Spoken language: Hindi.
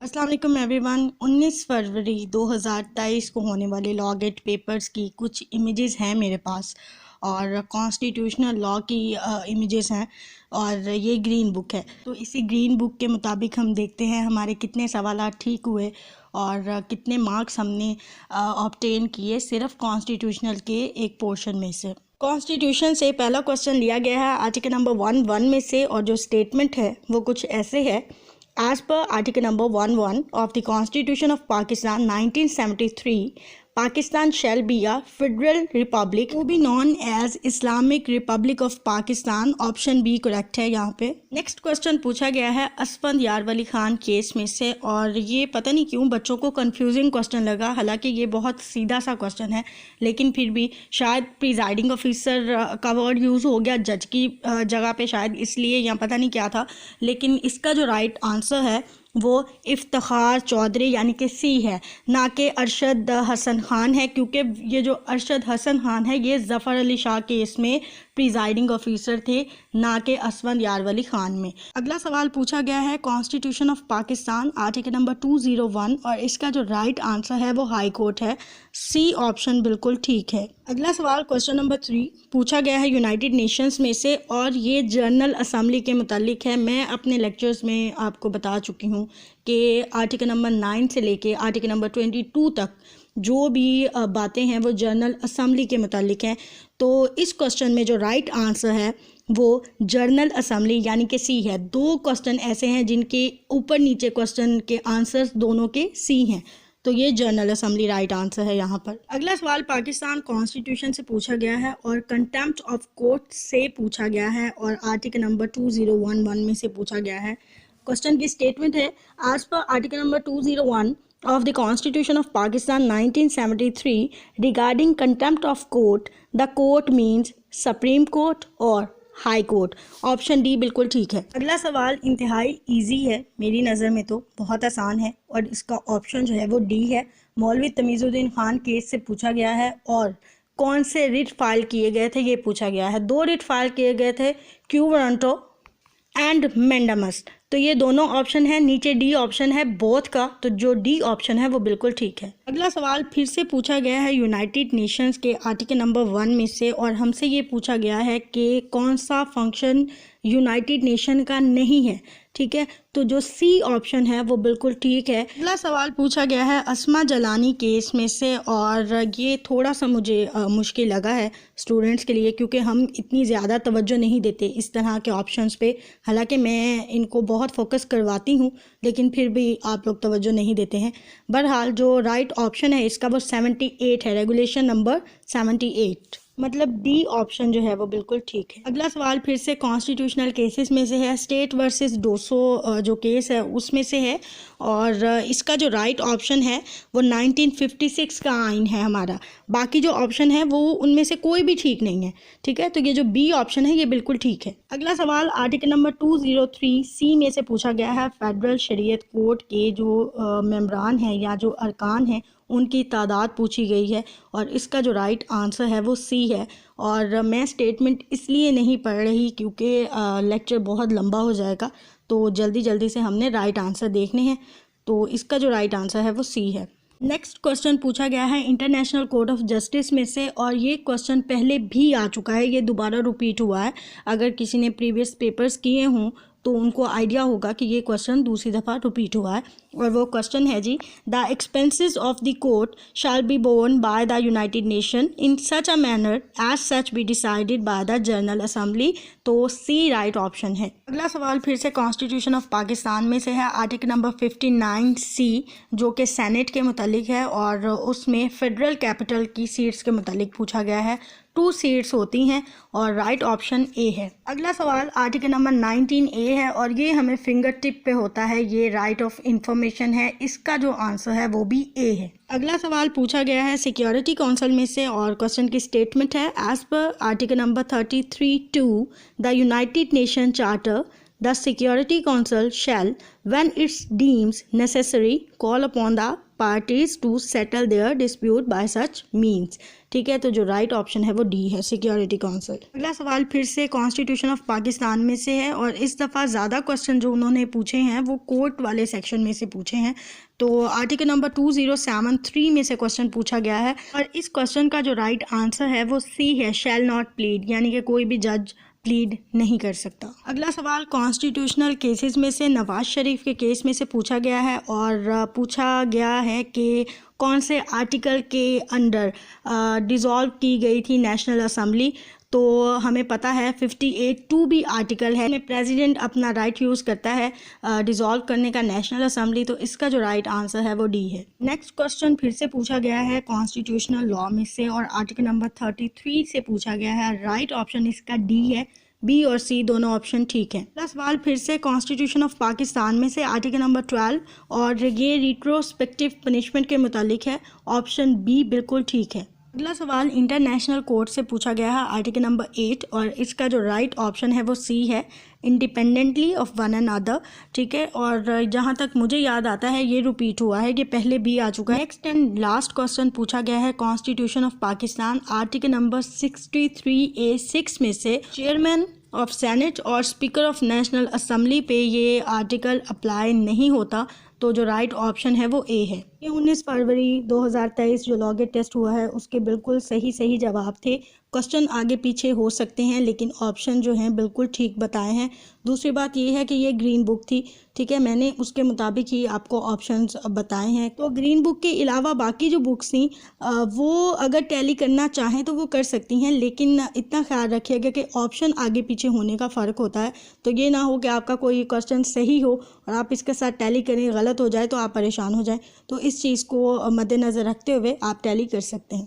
अस्सलाम वालेकुम एवरीवन। 19 फरवरी 2023 को होने वाले लॉ गेट पेपर्स की कुछ इमेजेस हैं मेरे पास और कॉन्स्टिट्यूशनल लॉ की इमेजेस हैं और ये ग्रीन बुक है। तो इसी ग्रीन बुक के मुताबिक हम देखते हैं हमारे कितने सवाल ठीक हुए और कितने मार्क्स हमने ऑब्टेन किए सिर्फ कॉन्स्टिट्यूशनल के एक पोर्शन में से। कॉन्स्टिट्यूशन से पहला क्वेश्चन लिया गया है आर्टिकल नंबर 1(1) में से और जो स्टेटमेंट है वो कुछ ऐसे है। As per Article number 1(1) of the Constitution of Pakistan 1973, Pakistan shall be a federal republic to be known as Islamic Republic of Pakistan। Option B correct है यहाँ पे। नेक्स्ट क्वेश्चन पूछा गया है असफंद यार वली खान केस में से और ये पता नहीं क्यों बच्चों को कंफ्यूजिंग क्वेश्चन लगा, हालांकि ये बहुत सीधा सा क्वेश्चन है लेकिन फिर भी शायद प्रिजाइडिंग ऑफिसर का वर्ड यूज़ हो गया जज की जगह पे, शायद इसलिए यहाँ पता नहीं क्या था। लेकिन इसका जो राइट आंसर है वो इफ्तिखार चौधरी यानी कि सी है, ना कि अरशद हसन खान है, क्योंकि ये जो अरशद हसन खान है ये ज़फ़र अली शाह केस में प्रिजाइडिंग ऑफिसर थे, ना कि असफंद यार वली खान में। अगला सवाल पूछा गया है constitution of Pakistan article number 201 और इसका जो राइट आंसर है वो हाई कोर्ट है, सी ऑप्शन बिल्कुल ठीक है। अगला सवाल क्वेश्चन नंबर 3 पूछा गया है यूनाइटेड नेशंस में से और ये जनरल असम्बली के मुतालिक है। मैं अपने लेक्चर्स में आपको बता चुकी हूँ कि आर्टिकल नंबर 9 से लेके आर्टिकल नंबर 22 तक जो भी बातें हैं वो जनरल असम्बली के मुतालिक हैं। तो इस क्वेश्चन में जो राइट आंसर है वो जनरल असम्बली यानी कि सी है। दो क्वेश्चन ऐसे हैं जिनके ऊपर नीचे क्वेश्चन के आंसर्स दोनों के सी हैं, तो ये जनरल असम्बली राइट आंसर है यहाँ पर। अगला सवाल पाकिस्तान कॉन्स्टिट्यूशन से पूछा गया है और कंटेम्प्ट ऑफ कोर्ट से पूछा गया है और आर्टिकल नंबर 2011 में से पूछा गया है। क्वेश्चन की स्टेटमेंट है as per article number 201 of the Constitution of Pakistan 1973 regarding contempt of court, the court means Supreme Court और हाई कोर्ट। ऑप्शन डी बिल्कुल ठीक है। अगला सवाल इंतहाई इजी है, मेरी नज़र में तो बहुत आसान है और इसका ऑप्शन जो है वो डी है। मौलवी तमीज़ुद्दीन खान केस से पूछा गया है और कौन से रिट फाइल किए गए थे ये पूछा गया है। 2 रिट फाइल किए गए थे, क्यू वारंटो एंड मेंडामस। तो ये दोनों ऑप्शन है, नीचे डी ऑप्शन है बोथ का, तो जो डी ऑप्शन है वो बिल्कुल ठीक है। अगला सवाल फिर से पूछा गया है यूनाइटेड नेशंस के आर्टिकल नंबर 1 में से और हमसे ये पूछा गया है कि कौन सा फंक्शन यूनाइटेड नेशन का नहीं है, ठीक है। तो जो सी ऑप्शन है वो बिल्कुल ठीक है। अगला सवाल पूछा गया है अस्मा जलानी केस में से और ये थोड़ा सा मुझे मुश्किल लगा है स्टूडेंट्स के लिए, क्योंकि हम इतनी ज़्यादा तवज्जो नहीं देते इस तरह के ऑप्शंस पे। हालांकि मैं इनको बहुत फोकस करवाती हूँ लेकिन फिर भी आप लोग तवज्जो नहीं देते हैं। बहरहाल जो राइट ऑप्शन है इसका वो 78 है, रेगुलेशन नंबर 78, मतलब डी ऑप्शन जो है वो बिल्कुल ठीक है। अगला सवाल फिर से कॉन्स्टिट्यूशनल केसेस में से है, स्टेट वर्सेस डोसो जो केस है उसमें से है और इसका जो राइट ऑप्शन है वो 1956 का आइन है हमारा। बाकी जो ऑप्शन है वो उनमें से कोई भी ठीक नहीं है, ठीक है। तो ये जो बी ऑप्शन है ये बिल्कुल ठीक है। अगला सवाल आर्टिकल नंबर 203 सी में से पूछा गया है फेडरल शरीयत कोर्ट के जो मेंबरान हैं या जो अरकान हैं उनकी तादाद पूछी गई है और इसका जो राइट आंसर है वो सी है। और मैं स्टेटमेंट इसलिए नहीं पढ़ रही क्योंकि लेक्चर बहुत लंबा हो जाएगा, तो जल्दी जल्दी से हमने राइट आंसर देखने हैं। तो इसका जो राइट आंसर है वो सी है। नेक्स्ट क्वेश्चन पूछा गया है इंटरनेशनल कोर्ट ऑफ जस्टिस में से और ये क्वेश्चन पहले भी आ चुका है, ये दोबारा रिपीट हुआ है। अगर किसी ने प्रीवियस पेपर्स किए हों तो उनको आइडिया होगा कि ये क्वेश्चन दूसरी दफ़ा रिपीट हुआ है और वो क्वेश्चन है जी the expenses of the court shall be borne by the United nation in such a manner as such be decided by the general assembly. तो सी राइट ऑप्शन है। अगला सवाल फिर से कॉन्स्टिट्यूशन ऑफ पाकिस्तान में से है आर्टिकल नंबर 59 सी जो कि सेनेट के मुतालिक है और उसमें फेडरल कैपिटल की सीट्स के मुतालिक पूछा गया है। 2 सीट्स होती हैं और राइट ऑप्शन ए है। अगला सवाल आर्टिकल नंबर 19 ए है और ये हमें फिंगर टिप पे होता है, ये राइट ऑफ इंफॉर्मेशन है, इसका जो आंसर है वो भी ए है। अगला सवाल पूछा गया है सिक्योरिटी काउंसिल में से और क्वेश्चन की स्टेटमेंट है as per article number 33(2) the United nation charter the Security Council shall, when it deems necessary, call upon the parties to settle their dispute by such means. ठीक है, तो जो राइट ऑप्शन है वो डी है, सिक्योरिटी काउंसिल। अगला सवाल फिर से कॉन्स्टिट्यूशन ऑफ पाकिस्तान में से है और इस दफ़ा ज़्यादा क्वेश्चन जो उन्होंने पूछे हैं वो कोर्ट वाले सेक्शन में से पूछे हैं। तो आर्टिकल नंबर 2073 में से क्वेश्चन पूछा गया है और इस क्वेश्चन का जो राइट आंसर है वो सी है, शैल नॉट प्लीड, यानी कि कोई भी जज प्लीड नहीं कर सकता। अगला सवाल कॉन्स्टिट्यूशनल केसेस में से नवाज शरीफ के केस में से पूछा गया है और पूछा गया है कि कौन से आर्टिकल के अंडर डिज़ोल्व की गई थी नेशनल असेंबली। तो हमें पता है 58(2) भी आर्टिकल है, प्रेसिडेंट अपना राइट यूज़ करता है डिज़ोल्व करने का नेशनल असेंबली, तो इसका जो राइट आंसर है वो डी है। नेक्स्ट क्वेश्चन फिर से पूछा गया है कॉन्स्टिट्यूशनल लॉ में से और आर्टिकल नंबर 33 से पूछा गया है। राइट ऑप्शन इसका डी है, बी और सी दोनों ऑप्शन ठीक है। अगला सवाल फिर से कॉन्स्टिट्यूशन ऑफ पाकिस्तान में से आर्टिकल नंबर 12 और ये रिट्रोस्पेक्टिव पनिशमेंट के मुतालिक है, ऑप्शन बी बिल्कुल ठीक है। अगला सवाल इंटरनेशनल कोर्ट से पूछा गया है आर्टिकल नंबर 8 और इसका जो राइट ऑप्शन है वो सी है, independently of one and other. ठीक है, और जहाँ तक मुझे याद आता है ये रिपीट हुआ है, ये पहले भी आ चुका है। नेक्स्ट एंड लास्ट क्वेश्चन पूछा गया है constitution of Pakistan article number 63A(6) में से चेयरमैन ऑफ सेनेट और स्पीकर ऑफ नेशनल असेंबली पे ये आर्टिकल अप्लाई नहीं होता, तो जो राइट ऑप्शन है वो ए है। ये 19 फरवरी 2023 जो लॉ गेट टेस्ट हुआ है उसके बिल्कुल सही जवाब थे। क्वेश्चन आगे पीछे हो सकते हैं लेकिन ऑप्शन जो हैं बिल्कुल ठीक बताए हैं। दूसरी बात ये है कि ये ग्रीन बुक थी, ठीक है, मैंने उसके मुताबिक ही आपको ऑप्शंस बताए हैं। तो ग्रीन बुक के अलावा बाकी जो बुक्स थी वो अगर टैली करना चाहें तो वो कर सकती हैं, लेकिन इतना ख्याल रखिएगा कि ऑप्शन आगे पीछे होने का फ़र्क होता है। तो ये ना हो कि आपका कोई क्वेश्चन सही हो और आप इसके साथ टैली करें, गलत हो जाए तो आप परेशान हो जाएं। तो इस चीज़ को मद्देनज़र रखते हुए आप टैली कर सकते हैं।